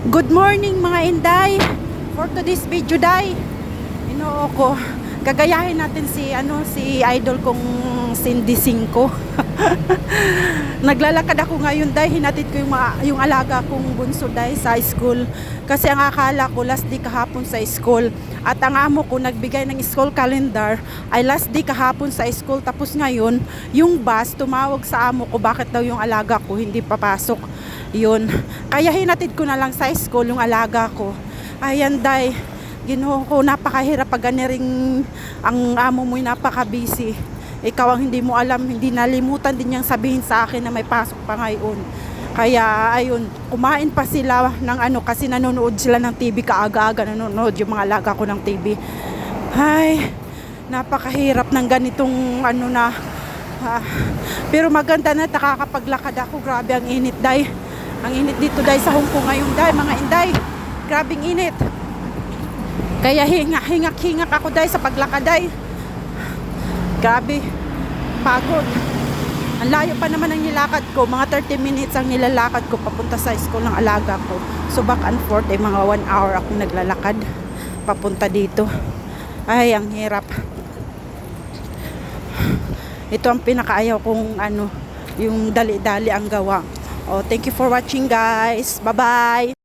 Good morning mga Inday. For today's video day, inoo ko gagayahin natin si idol kong Cindy Cinco. Naglalakad ako ngayon day, hinatid ko yung alaga kong bunso day sa school kasi ang akala ko last day kahapon sa school at ang amo ko nagbigay ng school calendar ay last day kahapon sa school, tapos ngayon yung bus tumawag sa amo ko bakit daw yung alaga ko hindi papasok. Yun, kaya hinatid ko na lang sa school yung alaga ko. Ayan day, Ginoo ko, napakahirap pag ganiring ang amo mo'y napaka-busy. Ikaw ang hindi mo alam, hindi nalimutan din niyang sabihin sa akin na may pasok pa ngayon. Kaya ayun, kumain pa sila ng kasi nanonood sila ng TV kaaga-aga, nanonood yung mga alaga ko ng TV. Ay, napakahirap ng ganitong pero maganda na nakakapaglakad ako. Grabe ang init day. Ang init dito day sa Hong Kong ngayon day, mga Inday. Grabing init. Kaya hingak ako day sa paglakad day. Grabe, pagod. Ang layo pa naman ang nilakad ko. Mga 30 minutes ang nilalakad ko papunta sa school ng alaga ko. So back and forth ay mga 1 hour akong naglalakad papunta dito. Ay, ang hirap. Ito ang pinakaayaw kong yung dali-dali ang gawa. Oh, thank you for watching guys. Bye-bye.